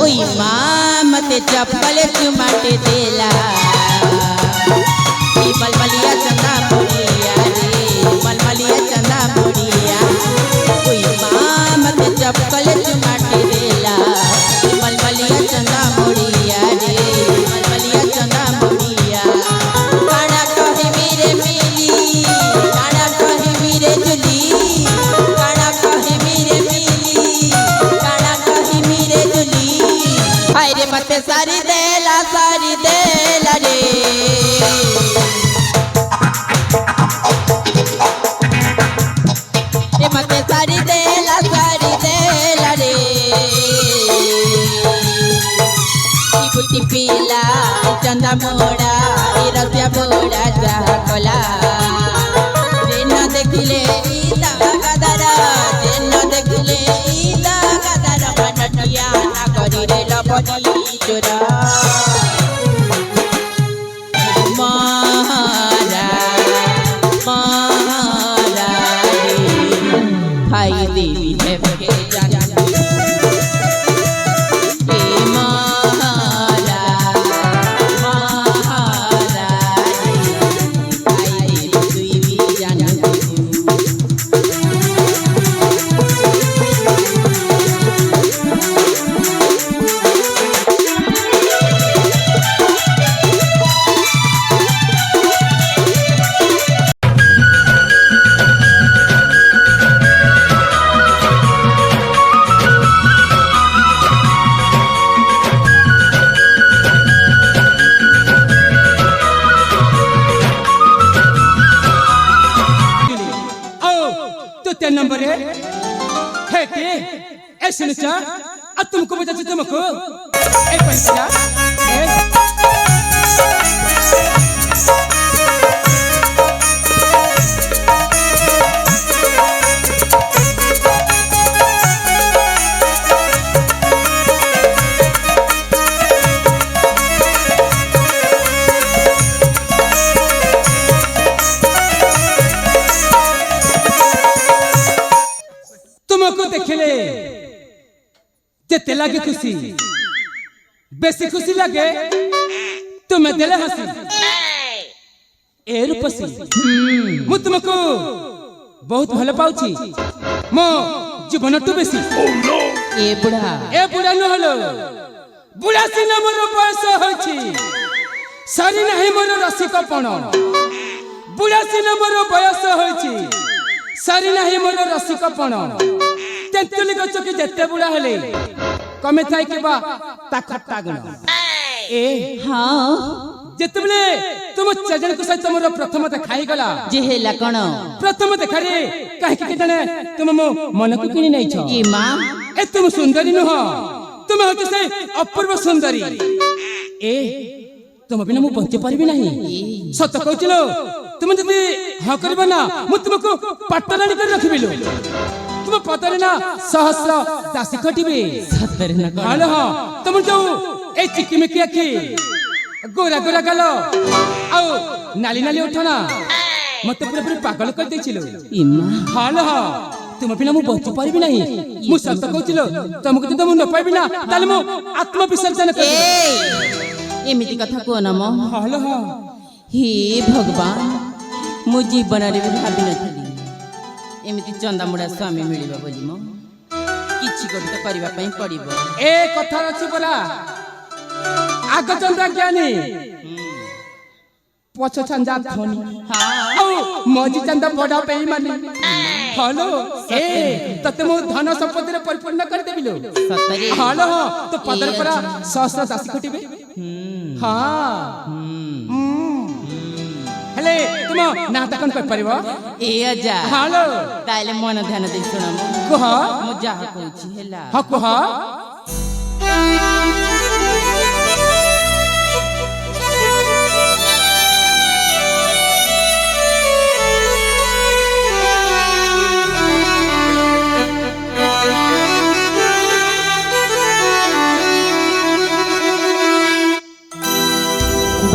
ओई माँ मते चप्पल चुमाटे देला मलमलिया चंदा मोरिया रे मलमलिया चंदा मोरिया ओई माँ मते चप्पल चुमाटे देला मलमलिया चंदा मोरिया रे मलमलिया चंदा मोरिया काड़ा कहे मेरे मिली काड़ा कहे मेरे जुली काड़ा कहे मेरे मिली काड़ा कहे मेरे जुली हाय रे मते सारी देला रे मते सारी देला रे बुटी पीला चंदा मोड़ा रसिया बोड़ा जा कोला न देखिले ईदा गदरा न देखिले ईदा गदरा मनटिया ना करी रे लपटी चोरा मारा मारा भाई देवी है के जाना नंबर है के ऐसे नचा अब तुमको बता तुमको ए पैसा तुमको देखले जेते लगे खुशी बेसी खुशी लगे तुम्हें दिले हंसी ए रूपसी मु तुमको बहुत भल पाउची मो जीवन टू बेसी ए बुढ़ा न हलो बुढ़ा सिना मोर बयस होइछि सरी नहीं मोर रसिकपण बुढ़ा सिना मोर बयस होइछि सरी नहीं मोर रसिकपण तेंतुली गछ के जेते बुढ़ा हेले कमे थाई के बा ता खट्टा गुण ए हां जेते बेले तुम चजन को सहित मोर प्रथम देखाई गला जे हेला कोन प्रथम देखा रे काहे के जने तुम मो मन को किनी नै छ ए मां ए तुम सुंदरी न हो तुम होते से अपूर्व सुंदरी ए तुम बिना मु बंचे परबी नहीं सत कहचिलो तुम जदी हा करबा ना मु तुमको पट्टरानी कर रखबिलो तुम पतरे ना सहस्र दासी खटिबे सतरे ना हालो हां तुम जो ए चिकी में आखी गोरा गोरा गालो आओ नाली नाली उठना मते पूरा पूरा पागल कर देछिलो इमा हालो हां तुम बिना मु बंचे परबी नहीं मु सत कहचिलो तुमको जदी मु न पाइबी ना ताले मु आत्म विसर्जन कर एमिति कथा को न म हालो हां हे भगवान मु जीवन रे भाबी नथली एमिति चंदामुड़ा स्वामी मिलिबा बोली म किछि कोन त करबा पई पड़िबो ए कथा अछि परा आग चंदा ज्ञानी पछ चंदा धनी हां औ मजी चंदा बडा पे मानी हालो ए तते मो धन संपत्ति रे परिपूर्ण कर देबिलो सतरे हालो तो पदर परा सहस्र दासी खटिबे हां हेले तुम नाटक कोन कर परिबो ए अजा हालो ताइले मन ध्यान दे सुनम कह मु जा कहूची हेला ह कह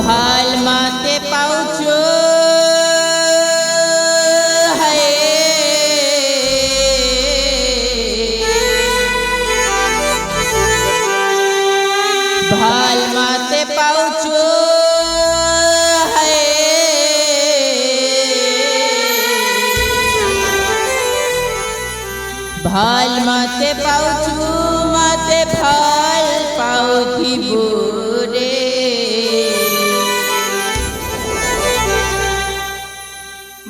भाल माते पाउचो है भाल माते पाउचो है भाल माते पाउचू माते भाल पाउथी बोरे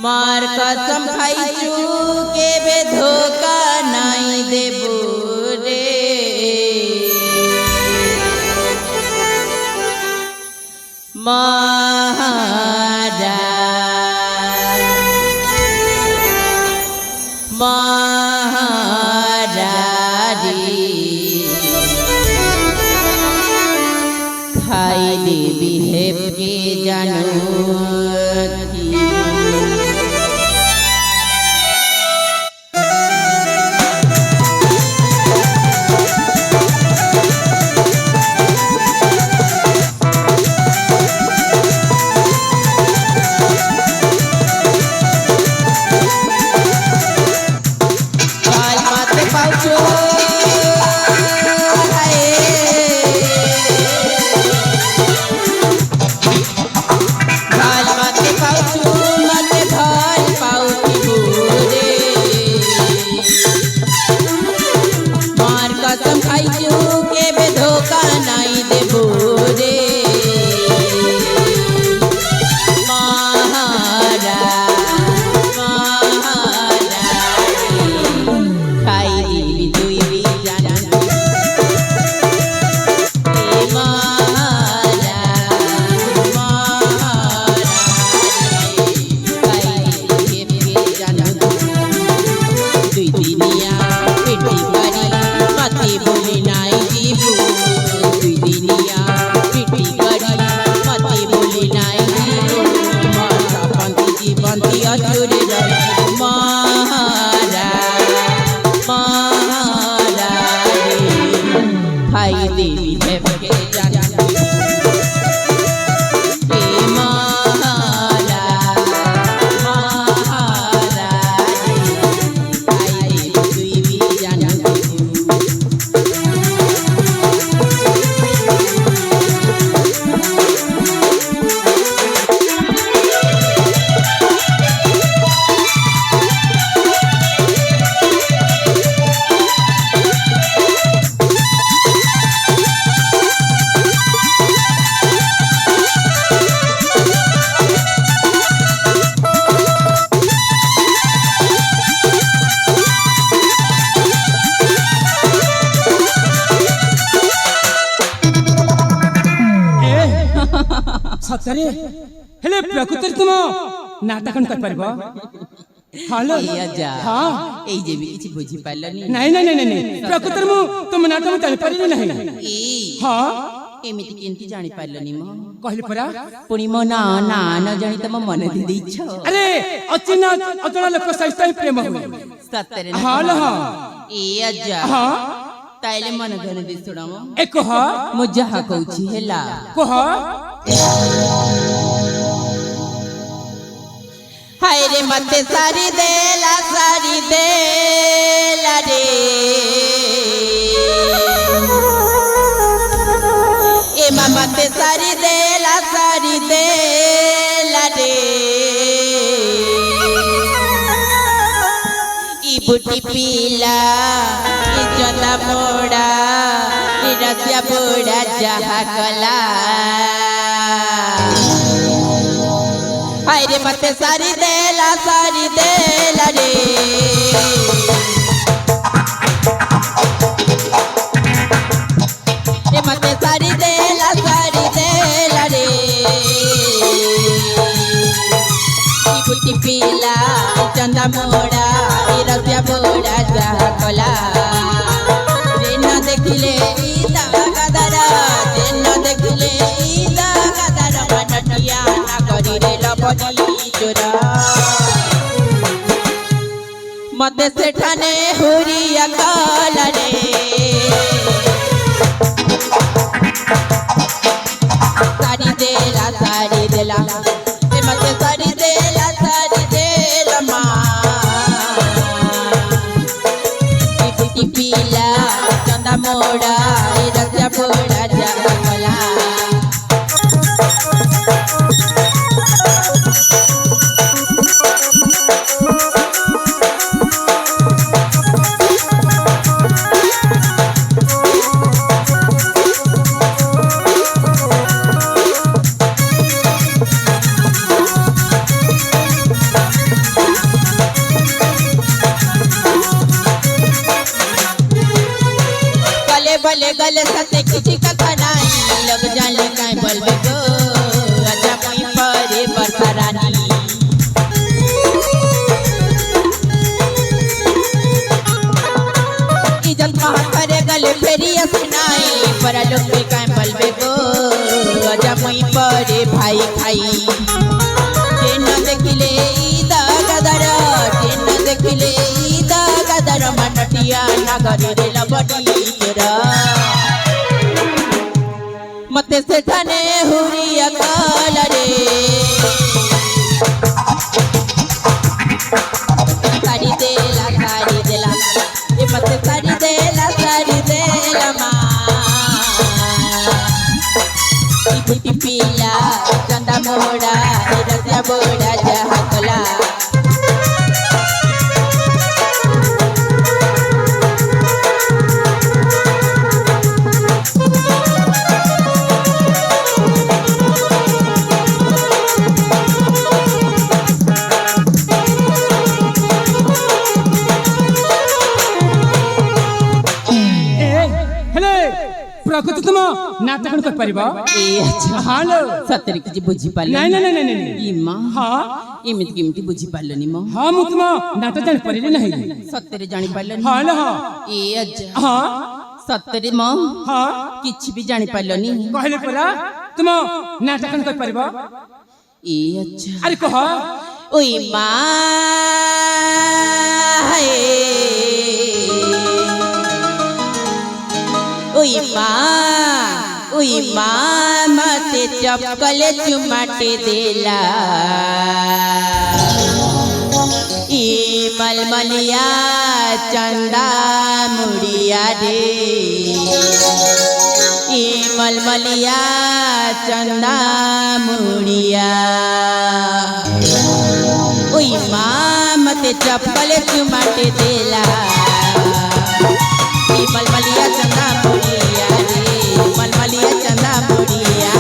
मार कसम खाइचू के बे धोखा नहीं देबो रे महाराज खाई देवी है के जानू सतरे हेले प्रकृति तुम नाटकन कर परबो हालो हां ए जे भी किछि बुझी पालनी नहीं नहीं नहीं नहीं प्रकृति मु तुम नाटक चल परिनी नहीं हां एमिति केंती जानि पालनी म कहली परा पुनी मो ना ना न जानि त म मन दे दैछ अरे अचिना अचना लोक सहित प्रेम हुए सतरे हालो हां ए अजा हां ताइले मन धन दे सुनाम एक हां मु जहा कहूची हेला कह हाय रे मते सारी देला रे ए मते सारी देला रे ई बुटी पीला ई चला मोड़ा ई रसिया बोड़ा जहा कला हाय रे मते सारी देला रे ए मते सारी देला रे ई बुटी पीला चंदा मोड़ा ई रसिया बोड़ा जहा कला रे न देखिले ई दागदारा रे न देखिले ई दागदारा मनटिया ना करी रे लपटी चोरा मते सेठाने हुरिया काला रे सारी देला ए मते सारी देला मां ई बुटी पीला चंदा मोड़ा ई रसिया बोड़ा जहा बोले सते किसी कथा नहीं लोग जाने काई बोलबे गो आजा मुई परे बरसा रानी इज्जत कहाँ करे गले फेरी असनाई पर लोग भी काई बोलबे गो आजा मुई परे भाई खाई जे न देखिले ईदा गदर जे न देखिले ईदा गदर मनटिया नगरी रे लबडी तेरा मते से ठने हुरिया काल रे सारी देला ये मते सारी देला माँ इपुटी पीला चंदा मोड़ा रसिया बोड़ा जहकला प्रकृति तुम नाटक कर परिबा ए अच्छा हालो सतरी की बुझी पाले नहीं ई मां हां इमिति बुझी पालनी मां हां मु तुम नाटक जान परिले नहीं सतरी जानी पालनी हालो हां ए अच्छा हां सतरी मां हां किछि भी जानी पालनी कहले परा तुम नाटक कर परिबा ए अच्छा अरे कह ओई मां हाय उई माँ मते चपकले चुमाटे देला ई मलमलिया चंदा मुड़िया रे ई मलमलिया चंदा मुड़िया उई माँ मते चपकले चुमाटे देला मलमलिया चंदा मुड़िया रे मलमलिया चंदा मुड़िया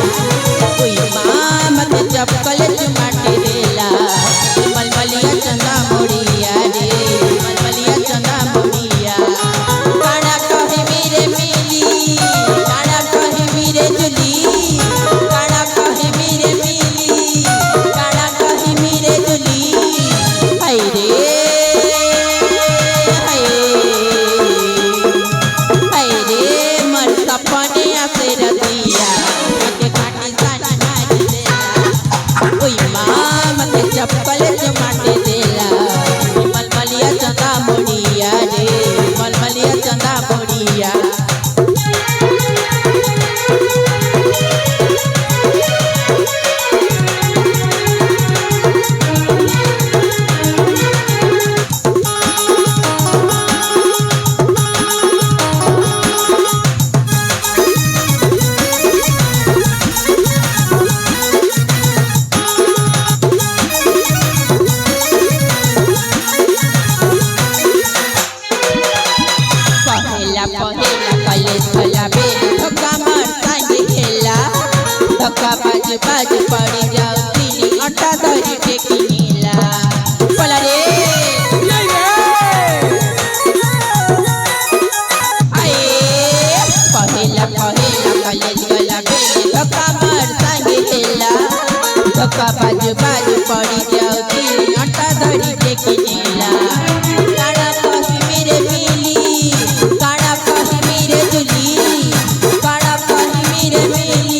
कोई माँ मत चपकले चुमाटे देला मलमलिया चंदा मुड़िया रे मलमलिया चंदा मुड़िया काना कहे मेरे मिली काना कहे मेरे जुली काना कहे मेरे मिली काना कहे मेरे जुली हाय रे सपने आसे रतिया मते काटी सानी मारी देला ओई माँ मते चपकले चमाटे देला मलमलिया चंदा मुड़िया रे मलमलिया चंदा मुड़िया बाज पड़ी जाओ तीनी अट्टा धरी टेकी नीला बोला रे आए पहेला कलेज गला बेली धक्का मार संगे खेला धक्का बाज पड़ी जाओ तीनी अट्टा धरी टेकी नीला काड़ा कही मेरे मिली काड़ा कही मेरे जुली काड़ा कही मेरे मिली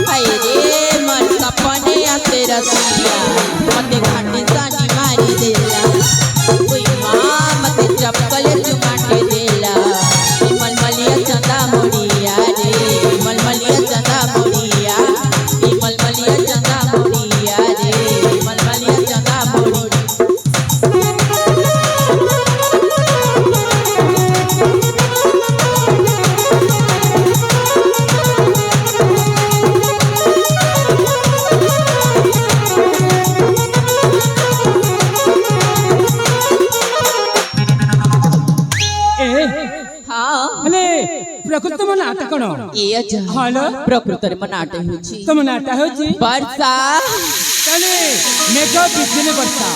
हाय रे मन सपने आसे रसिया मते घाटी सानी मारी देला कोई माँ मते चपकले चुमाटे देला मलमलिया चंदा मुड़िया रे मलमलिया चंदा मुड़िया मलमलिया चंदा मुड़िया रे मलमलिया चंदा मुड़िया प्रकृति तुम नाट कण ये हालो प्रकृति में नाट होची तुम नाट होची वर्षा ଏଣେ ମେଘ ବିଜୁଳି ବର୍ଷା